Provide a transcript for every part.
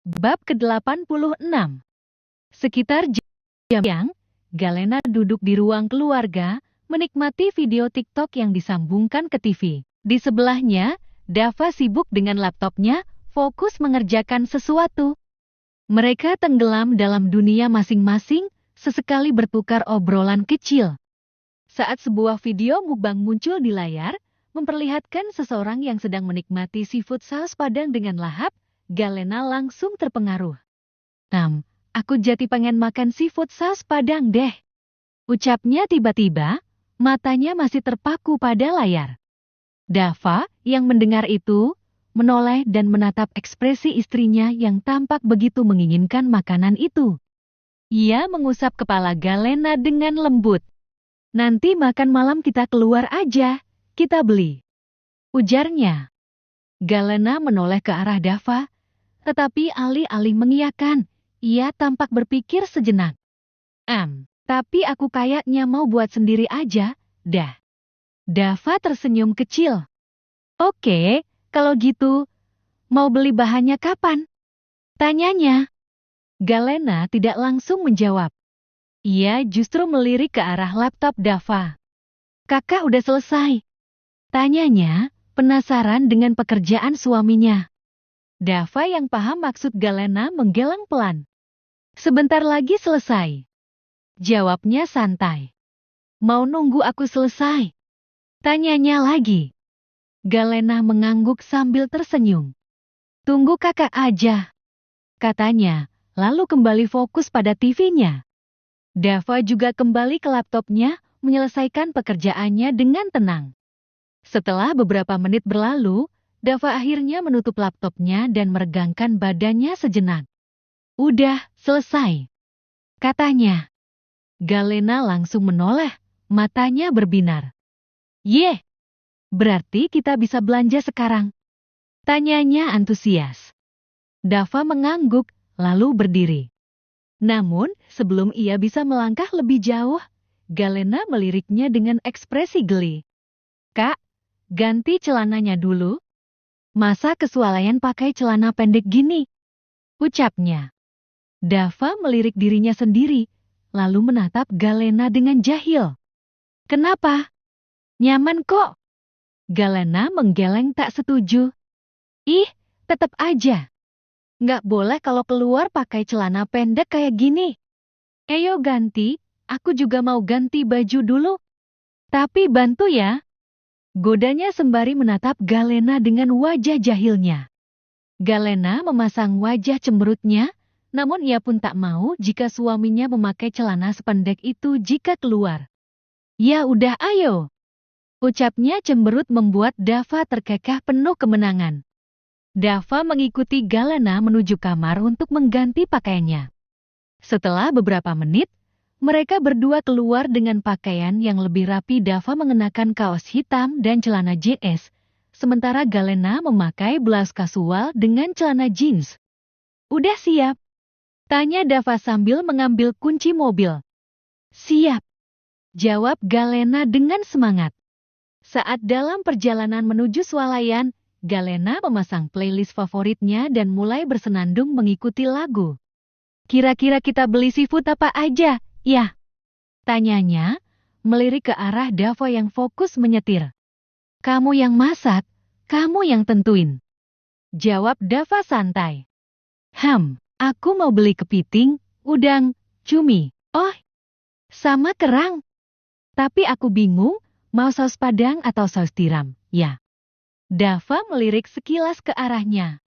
Bab ke-86. Sekitar jam siang, Galena duduk di ruang keluarga, menikmati video TikTok yang disambungkan ke TV. Di sebelahnya, Dava sibuk dengan laptopnya, fokus mengerjakan sesuatu. Mereka tenggelam dalam dunia masing-masing, sesekali bertukar obrolan kecil. Saat sebuah video mukbang muncul di layar, memperlihatkan seseorang yang sedang menikmati seafood saus padang dengan lahap, Galena langsung terpengaruh. Aku jadi pengen makan seafood saus padang deh. Ucapnya tiba-tiba, matanya masih terpaku pada layar. Dava, yang mendengar itu, menoleh dan menatap ekspresi istrinya yang tampak begitu menginginkan makanan itu. Ia mengusap kepala Galena dengan lembut. Nanti makan malam kita keluar aja, kita beli. Ujarnya. Galena menoleh ke arah Dava, tetapi alih-alih mengiyakan, ia tampak berpikir sejenak. Tapi aku kayaknya mau buat sendiri aja, dah. Dava tersenyum kecil. Oke, kalau gitu, mau beli bahannya kapan? Tanyanya. Galena tidak langsung menjawab. Ia justru melirik ke arah laptop Dava. Kakak udah selesai? Tanyanya, penasaran dengan pekerjaan suaminya. Dava yang paham maksud Galena menggeleng pelan. Sebentar lagi selesai. Jawabnya santai. Mau nunggu aku selesai? Tanyanya lagi. Galena mengangguk sambil tersenyum. Tunggu kakak aja. Katanya, lalu kembali fokus pada TV-nya. Dava juga kembali ke laptopnya, menyelesaikan pekerjaannya dengan tenang. Setelah beberapa menit berlalu, Dava akhirnya menutup laptopnya dan meregangkan badannya sejenak. Udah, selesai. Katanya. Galena langsung menoleh, matanya berbinar. Yeh, berarti kita bisa belanja sekarang? Tanyanya antusias. Dava mengangguk, lalu berdiri. Namun, sebelum ia bisa melangkah lebih jauh, Galena meliriknya dengan ekspresi geli. Kak, ganti celananya dulu. Masa kesualayan pakai celana pendek gini? Ucapnya. Dava melirik dirinya sendiri, lalu menatap Galena dengan jahil. Kenapa? Nyaman kok. Galena menggeleng tak setuju. Ih, tetap aja. Nggak boleh kalau keluar pakai celana pendek kayak gini. Ayo ganti, aku juga mau ganti baju dulu. Tapi bantu ya. Godanya sembari menatap Galena dengan wajah jahilnya. Galena memasang wajah cemberutnya, namun ia pun tak mau jika suaminya memakai celana sependek itu jika keluar. Ya udah ayo. Ucapnya cemberut membuat Dava terkekeh penuh kemenangan. Dava mengikuti Galena menuju kamar untuk mengganti pakaiannya. Setelah beberapa menit, mereka berdua keluar dengan pakaian yang lebih rapi. Dava mengenakan kaos hitam dan celana jeans, sementara Galena memakai blouse kasual dengan celana jeans. Udah siap? Tanya Dava sambil mengambil kunci mobil. Siap, jawab Galena dengan semangat. Saat dalam perjalanan menuju swalayan, Galena memasang playlist favoritnya dan mulai bersenandung mengikuti lagu. Kira-kira kita beli seafood apa aja, ya? Tanyanya, melirik ke arah Dava yang fokus menyetir. Kamu yang masak, kamu yang tentuin. Jawab Dava santai. Aku mau beli kepiting, udang, cumi. Oh, sama kerang. Tapi aku bingung, mau saus padang atau saus tiram, ya? Dava melirik sekilas ke arahnya.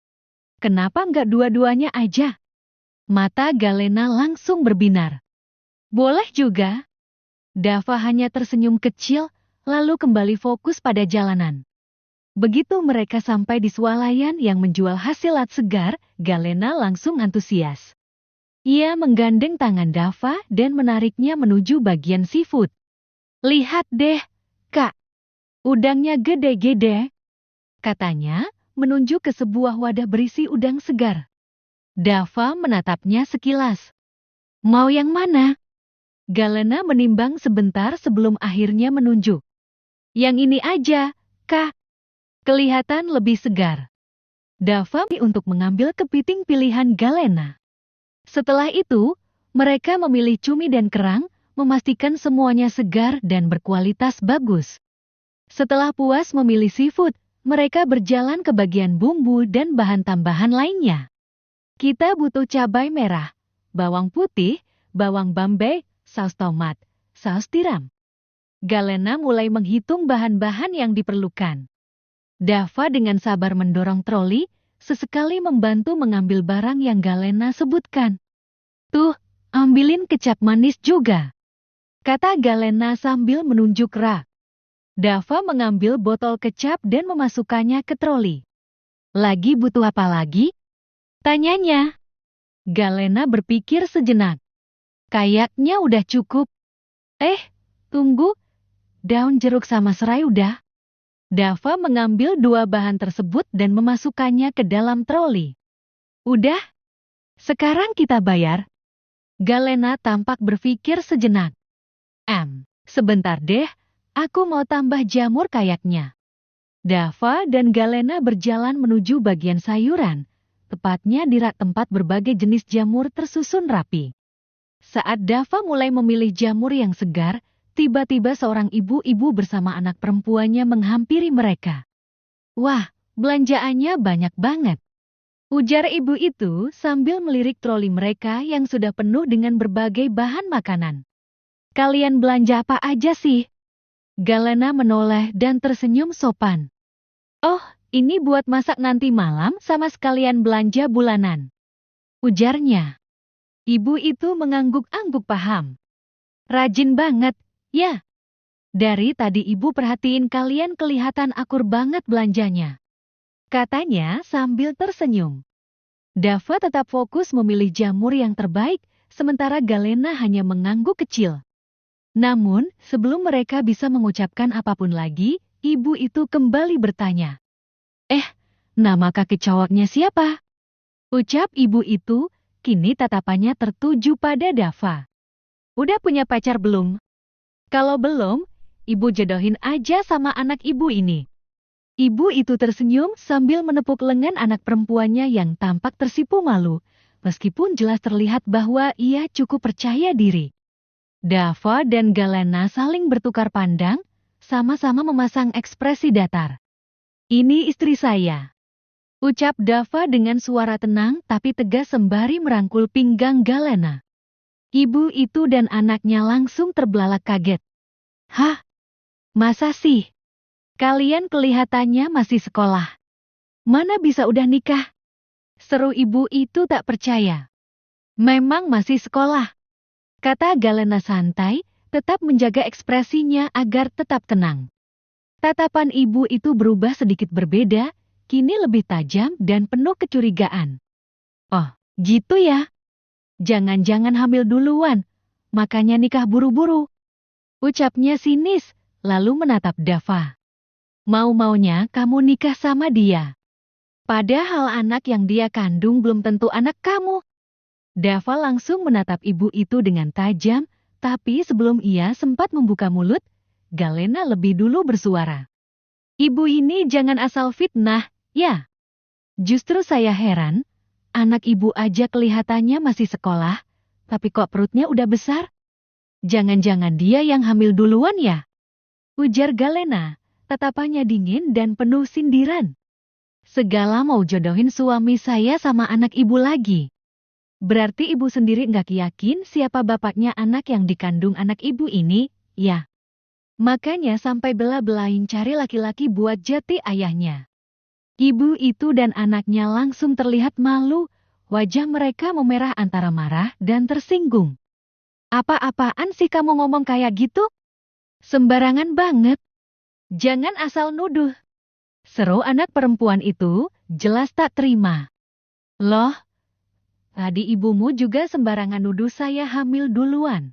Kenapa nggak dua-duanya aja? Mata Galena langsung berbinar. Boleh juga. Dava hanya tersenyum kecil, lalu kembali fokus pada jalanan. Begitu mereka sampai di swalayan yang menjual hasilat segar, Galena langsung antusias. Ia menggandeng tangan Dava dan menariknya menuju bagian seafood. Lihat deh, Kak. Udangnya gede-gede. Katanya, menunjuk ke sebuah wadah berisi udang segar. Dava menatapnya sekilas. Mau yang mana? Galena menimbang sebentar sebelum akhirnya menunjuk. Yang ini aja, Kak. Kelihatan lebih segar. Dava untuk mengambil kepiting pilihan Galena. Setelah itu, mereka memilih cumi dan kerang, memastikan semuanya segar dan berkualitas bagus. Setelah puas memilih seafood, mereka berjalan ke bagian bumbu dan bahan tambahan lainnya. Kita butuh cabai merah, bawang putih, bawang bombay, saus tomat, saus tiram. Galena mulai menghitung bahan-bahan yang diperlukan. Dava dengan sabar mendorong troli, sesekali membantu mengambil barang yang Galena sebutkan. Tuh, ambilin kecap manis juga, kata Galena sambil menunjuk rak. Dava mengambil botol kecap dan memasukkannya ke troli. Lagi butuh apa lagi? Tanyanya. Galena berpikir sejenak. Kayaknya udah cukup. Tunggu. Daun jeruk sama serai udah. Dava mengambil 2 bahan tersebut dan memasukkannya ke dalam troli. Udah? Sekarang kita bayar. Galena tampak berpikir sejenak. Sebentar deh, aku mau tambah jamur kayaknya. Dava dan Galena berjalan menuju bagian sayuran, tepatnya di rak tempat berbagai jenis jamur tersusun rapi. Saat Dava mulai memilih jamur yang segar, tiba-tiba seorang ibu-ibu bersama anak perempuannya menghampiri mereka. Wah, belanjaannya banyak banget, ujar ibu itu sambil melirik troli mereka yang sudah penuh dengan berbagai bahan makanan. Kalian belanja apa aja sih? Galena menoleh dan tersenyum sopan. Oh, ini buat masak nanti malam sama sekalian belanja bulanan, ujarnya. Ibu itu mengangguk-angguk paham. Rajin banget, ya. Dari tadi ibu perhatiin kalian kelihatan akur banget belanjanya, katanya sambil tersenyum. Dava tetap fokus memilih jamur yang terbaik, sementara Galena hanya mengangguk kecil. Namun, sebelum mereka bisa mengucapkan apapun lagi, ibu itu kembali bertanya. Nama kakek cowoknya siapa? Ucap ibu itu, kini tatapannya tertuju pada Dava. Udah punya pacar belum? Kalau belum, ibu jodohin aja sama anak ibu ini. Ibu itu tersenyum sambil menepuk lengan anak perempuannya yang tampak tersipu malu, meskipun jelas terlihat bahwa ia cukup percaya diri. Dava dan Galena saling bertukar pandang, sama-sama memasang ekspresi datar. Ini istri saya, ucap Dava dengan suara tenang tapi tegas sembari merangkul pinggang Galena. Ibu itu dan anaknya langsung terbelalak kaget. Hah? Masa sih? Kalian kelihatannya masih sekolah. Mana bisa udah nikah? Seru ibu itu tak percaya. Memang masih sekolah, kata Galena santai, tetap menjaga ekspresinya agar tetap tenang. Tatapan ibu itu berubah sedikit berbeda, kini lebih tajam dan penuh kecurigaan. Oh, gitu ya? Jangan-jangan hamil duluan, makanya nikah buru-buru, ucapnya sinis, lalu menatap Dava. Mau-maunya kamu nikah sama dia, padahal anak yang dia kandung belum tentu anak kamu. Dava langsung menatap ibu itu dengan tajam, tapi sebelum ia sempat membuka mulut, Galena lebih dulu bersuara. Ibu ini jangan asal fitnah, ya. Justru saya heran, anak ibu aja kelihatannya masih sekolah, tapi kok perutnya udah besar? Jangan-jangan dia yang hamil duluan ya? Ujar Galena, tatapannya dingin dan penuh sindiran. Segala mau jodohin suami saya sama anak ibu lagi. Berarti ibu sendiri nggak yakin siapa bapaknya anak yang dikandung anak ibu ini, ya? Makanya sampai bela-belain cari laki-laki buat jati ayahnya. Ibu itu dan anaknya langsung terlihat malu, wajah mereka memerah antara marah dan tersinggung. Apa-apaan sih kamu ngomong kayak gitu? Sembarangan banget. Jangan asal nuduh, seru anak perempuan itu, jelas tak terima. Loh? Tadi ibumu juga sembarangan nuduh saya hamil duluan.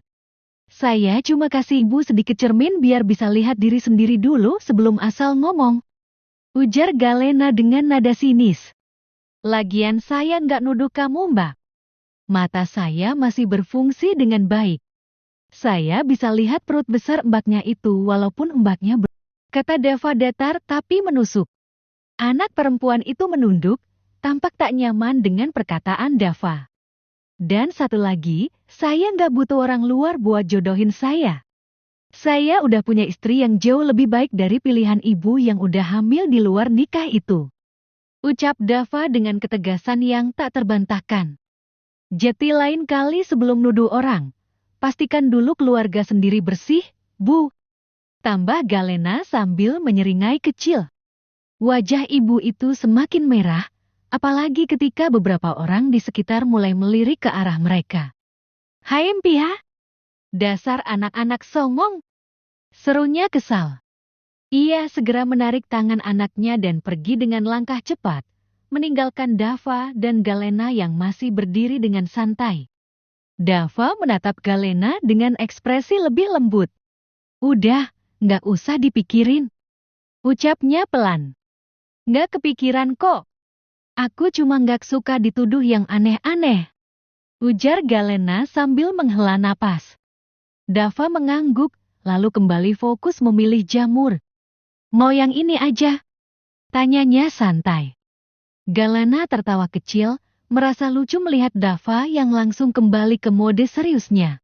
Saya cuma kasih ibu sedikit cermin biar bisa lihat diri sendiri dulu sebelum asal ngomong, ujar Galena dengan nada sinis. Lagian saya nggak nuduh kamu, Mbak. Mata saya masih berfungsi dengan baik. Saya bisa lihat perut besar mbaknya itu walaupun mbaknya kata Dava datar tapi menusuk. Anak perempuan itu menunduk, tampak tak nyaman dengan perkataan Dava. Dan satu lagi, saya nggak butuh orang luar buat jodohin saya. Saya udah punya istri yang jauh lebih baik dari pilihan ibu yang udah hamil di luar nikah itu. Ucap Dava dengan ketegasan yang tak terbantahkan. Jadi lain kali sebelum nuduh orang, pastikan dulu keluarga sendiri bersih, Bu. Tambah Galena sambil menyeringai kecil. Wajah ibu itu semakin merah, apalagi ketika beberapa orang di sekitar mulai melirik ke arah mereka. Hai Empia, dasar anak-anak songong, serunya kesal. Ia segera menarik tangan anaknya dan pergi dengan langkah cepat, meninggalkan Dava dan Galena yang masih berdiri dengan santai. Dava menatap Galena dengan ekspresi lebih lembut. Udah, nggak usah dipikirin. Ucapnya pelan. Nggak kepikiran kok. Aku cuma nggak suka dituduh yang aneh-aneh. Ujar Galena sambil menghela napas. Dava mengangguk, lalu kembali fokus memilih jamur. Mau yang ini aja? Tanyanya santai. Galena tertawa kecil, merasa lucu melihat Dava yang langsung kembali ke mode seriusnya.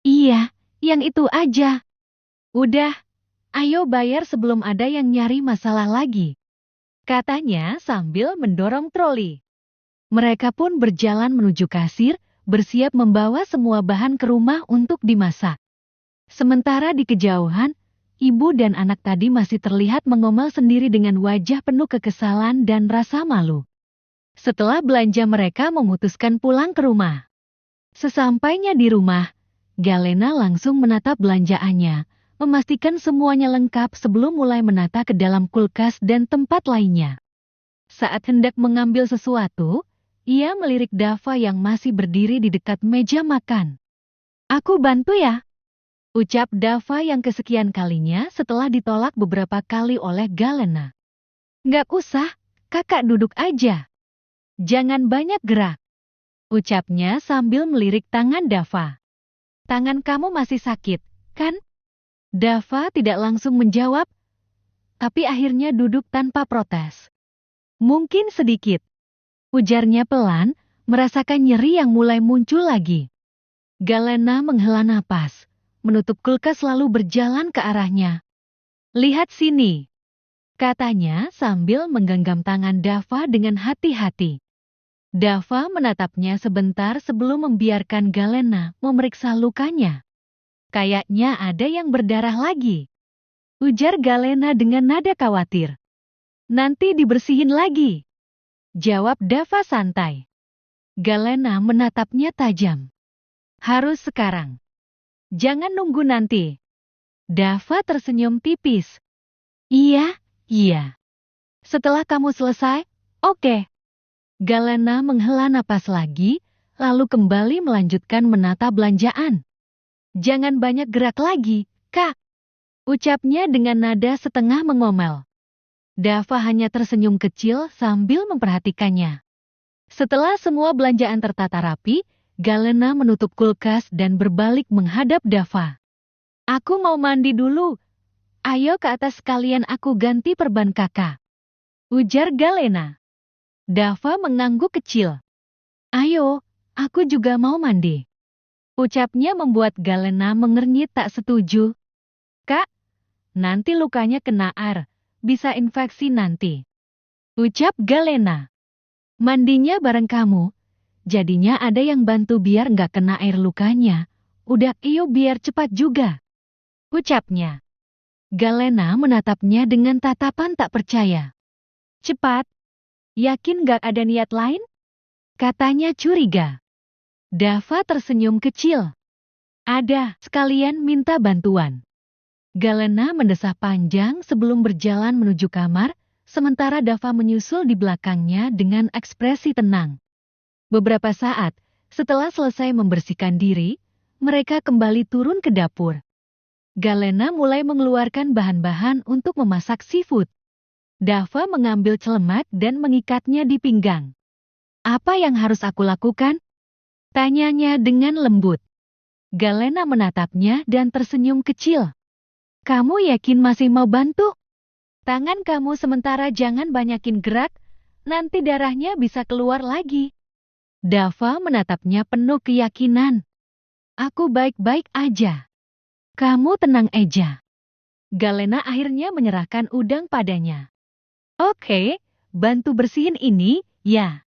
Iya, yang itu aja. Udah, ayo bayar sebelum ada yang nyari masalah lagi. Katanya sambil mendorong troli. Mereka pun berjalan menuju kasir, bersiap membawa semua bahan ke rumah untuk dimasak. Sementara di kejauhan, ibu dan anak tadi masih terlihat mengomel sendiri dengan wajah penuh kekesalan dan rasa malu. Setelah belanja mereka memutuskan pulang ke rumah. Sesampainya di rumah, Galena langsung menatap belanjaannya, memastikan semuanya lengkap sebelum mulai menata ke dalam kulkas dan tempat lainnya. Saat hendak mengambil sesuatu, ia melirik Dava yang masih berdiri di dekat meja makan. Aku bantu ya? Ucap Dava yang kesekian kalinya setelah ditolak beberapa kali oleh Galena. Nggak usah, kakak duduk aja. Jangan banyak gerak. Ucapnya sambil melirik tangan Dava. Tangan kamu masih sakit, kan? Dava tidak langsung menjawab, tapi akhirnya duduk tanpa protes. Mungkin sedikit. Ujarnya pelan, merasakan nyeri yang mulai muncul lagi. Galena menghela napas, menutup kulkas lalu berjalan ke arahnya. Lihat sini, katanya sambil menggenggam tangan Dava dengan hati-hati. Dava menatapnya sebentar sebelum membiarkan Galena memeriksa lukanya. Kayaknya ada yang berdarah lagi. Ujar Galena dengan nada khawatir. Nanti dibersihin lagi. Jawab Dava santai. Galena menatapnya tajam. Harus sekarang. Jangan nunggu nanti. Dava tersenyum tipis. Iya, iya. Setelah kamu selesai, oke. Galena menghela napas lagi, lalu kembali melanjutkan menata belanjaan. Jangan banyak gerak lagi, Kak. Ucapnya dengan nada setengah mengomel. Dava hanya tersenyum kecil sambil memperhatikannya. Setelah semua belanjaan tertata rapi, Galena menutup kulkas dan berbalik menghadap Dava. Aku mau mandi dulu. Ayo ke atas sekalian aku ganti perban kakak. Ujar Galena. Dava mengangguk kecil. Ayo, aku juga mau mandi. Ucapnya membuat Galena mengernyit tak setuju. Kak, nanti lukanya kena air, bisa infeksi nanti. Ucap Galena. Mandinya bareng kamu, jadinya ada yang bantu biar nggak kena air lukanya. Udah iyo biar cepat juga. Ucapnya. Galena menatapnya dengan tatapan tak percaya. Cepat? Yakin nggak ada niat lain? Katanya curiga. Dava tersenyum kecil. Ada, sekalian minta bantuan. Galena mendesah panjang sebelum berjalan menuju kamar, sementara Dava menyusul di belakangnya dengan ekspresi tenang. Beberapa saat, setelah selesai membersihkan diri, mereka kembali turun ke dapur. Galena mulai mengeluarkan bahan-bahan untuk memasak seafood. Dava mengambil celemak dan mengikatnya di pinggang. Apa yang harus aku lakukan? Tanyanya dengan lembut. Galena menatapnya dan tersenyum kecil. Kamu yakin masih mau bantu? Tangan kamu sementara jangan banyakin gerak, nanti darahnya bisa keluar lagi. Dava menatapnya penuh keyakinan. Aku baik-baik aja. Kamu tenang aja. Galena akhirnya menyerahkan udang padanya. Oke, bantu bersihin ini, ya.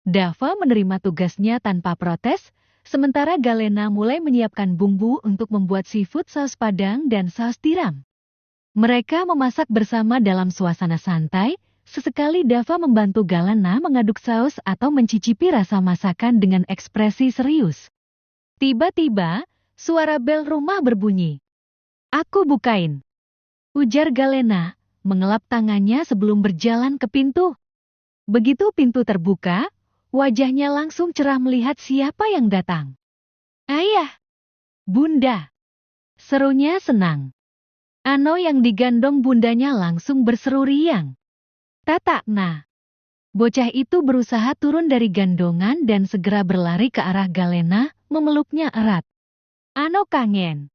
Dava menerima tugasnya tanpa protes, sementara Galena mulai menyiapkan bumbu untuk membuat seafood saus padang dan saus tiram. Mereka memasak bersama dalam suasana santai, sesekali Dava membantu Galena mengaduk saus atau mencicipi rasa masakan dengan ekspresi serius. Tiba-tiba, suara bel rumah berbunyi. Aku bukain, ujar Galena, mengelap tangannya sebelum berjalan ke pintu. Begitu pintu terbuka, wajahnya langsung cerah melihat siapa yang datang. Ayah, Bunda, serunya senang. Ano yang digandong bundanya langsung berseru riang. Tatakna. Bocah itu berusaha turun dari gandongan dan segera berlari ke arah Galena, memeluknya erat. Ano kangen,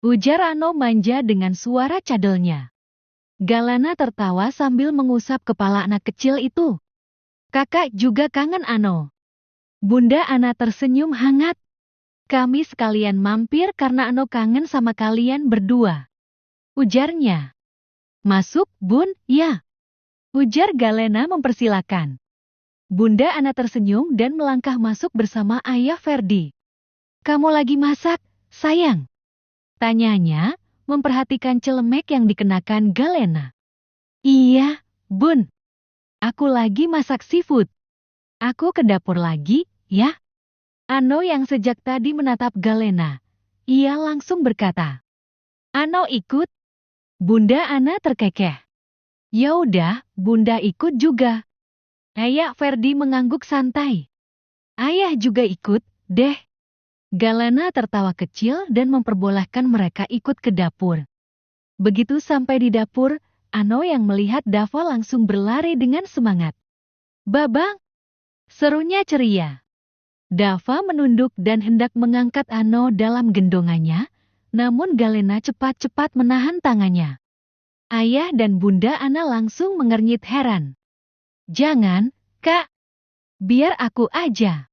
ujar Ano manja dengan suara cadelnya. Galena tertawa sambil mengusap kepala anak kecil itu. Kakak juga kangen Ano. Bunda Ana tersenyum hangat. Kami sekalian mampir karena Ano kangen sama kalian berdua, ujarnya. Masuk, Bun, ya. Ujar Galena mempersilakan. Bunda Ana tersenyum dan melangkah masuk bersama ayah Ferdi. Kamu lagi masak, sayang? Tanyanya, memperhatikan celemek yang dikenakan Galena. Iya, Bun. Aku lagi masak seafood. Aku ke dapur lagi, ya. Ano yang sejak tadi menatap Galena, ia langsung berkata. Ano ikut? Bunda Ana terkekeh. Ya udah, Bunda ikut juga. Ayah Ferdi mengangguk santai. Ayah juga ikut, deh. Galena tertawa kecil dan memperbolehkan mereka ikut ke dapur. Begitu sampai di dapur, Ano yang melihat Dava langsung berlari dengan semangat. Babang! Serunya ceria. Dava menunduk dan hendak mengangkat Ano dalam gendongannya, namun Galena cepat-cepat menahan tangannya. Ayah dan Bunda Ana langsung mengernyit heran. Jangan, Kak. Biar aku aja.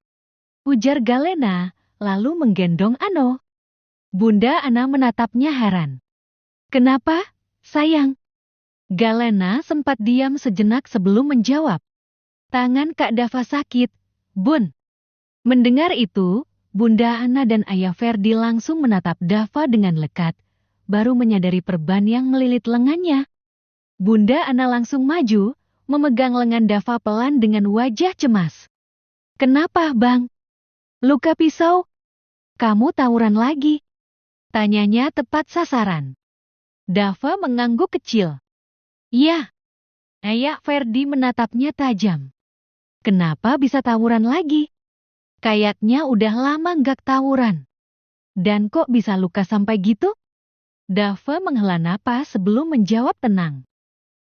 Ujar Galena, lalu menggendong Ano. Bunda Ana menatapnya heran. Kenapa, sayang? Galena sempat diam sejenak sebelum menjawab. Tangan Kak Dava sakit, Bun. Mendengar itu, Bunda Ana dan Ayah Ferdi langsung menatap Dava dengan lekat, baru menyadari perban yang melilit lengannya. Bunda Ana langsung maju, memegang lengan Dava pelan dengan wajah cemas. Kenapa, Bang? Luka pisau? Kamu tawuran lagi? Tanyanya tepat sasaran. Dava mengangguk kecil. Iya. Ayah Ferdi menatapnya tajam. Kenapa bisa tawuran lagi? Kayaknya udah lama nggak tawuran. Dan kok bisa luka sampai gitu? Dava menghela napas sebelum menjawab tenang.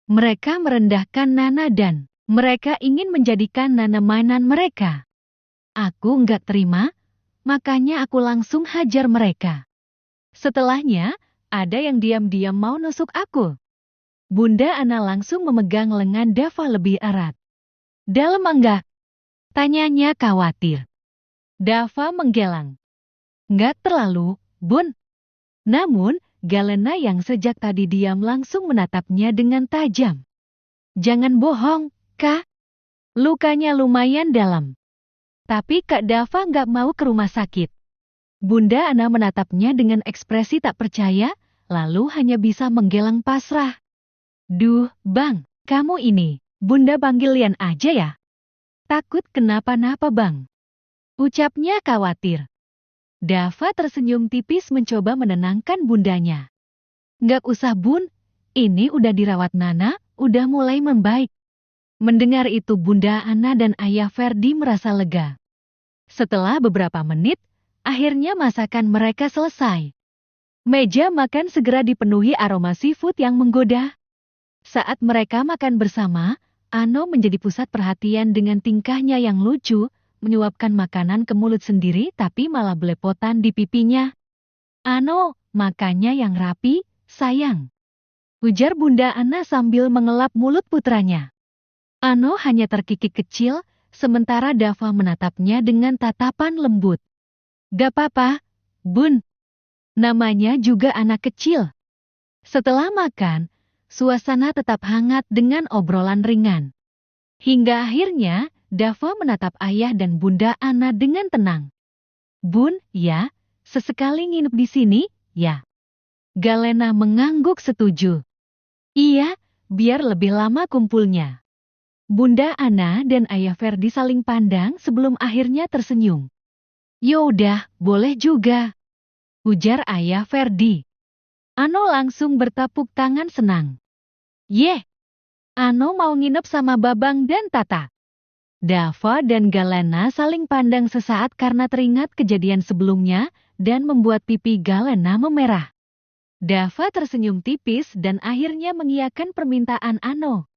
Mereka merendahkan Nana dan mereka ingin menjadikan Nana mainan mereka. Aku nggak terima, makanya aku langsung hajar mereka. Setelahnya, ada yang diam-diam mau nusuk aku. Bunda Ana langsung memegang lengan Dava lebih erat. Dalam enggak? Tanyanya khawatir. Dava menggelang. Nggak terlalu, Bun. Namun, Galena yang sejak tadi diam langsung menatapnya dengan tajam. Jangan bohong, Kak. Lukanya lumayan dalam. Tapi Kak Dava nggak mau ke rumah sakit. Bunda Ana menatapnya dengan ekspresi tak percaya, lalu hanya bisa menggelang pasrah. Duh, Bang, kamu ini, Bunda panggil Lian aja ya. Takut kenapa-napa, Bang. Ucapnya khawatir. Dava tersenyum tipis mencoba menenangkan bundanya. Nggak usah, Bun. Ini udah dirawat Nana, udah mulai membaik. Mendengar itu Bunda Ana dan Ayah Ferdi merasa lega. Setelah beberapa menit, akhirnya masakan mereka selesai. Meja makan segera dipenuhi aroma seafood yang menggoda. Saat mereka makan bersama, Ano menjadi pusat perhatian dengan tingkahnya yang lucu, menyuapkan makanan ke mulut sendiri tapi malah belepotan di pipinya. Ano, makannya yang rapi, sayang. Ujar Bunda Ana sambil mengelap mulut putranya. Ano hanya terkikik kecil, sementara Dava menatapnya dengan tatapan lembut. Gak apa-apa, Bun. Namanya juga anak kecil. Setelah makan, suasana tetap hangat dengan obrolan ringan. Hingga akhirnya, Dava menatap ayah dan bunda Ana dengan tenang. Bun, ya, sesekali nginep di sini, ya. Galena mengangguk setuju. Iya, biar lebih lama kumpulnya. Bunda Ana dan ayah Ferdi saling pandang sebelum akhirnya tersenyum. Yaudah, boleh juga, ujar ayah Ferdi. Ano langsung bertepuk tangan senang. Yeh, Ano mau nginep sama Babang dan Tata. Dava dan Galena saling pandang sesaat karena teringat kejadian sebelumnya dan membuat pipi Galena memerah. Dava tersenyum tipis dan akhirnya mengiyakan permintaan Ano.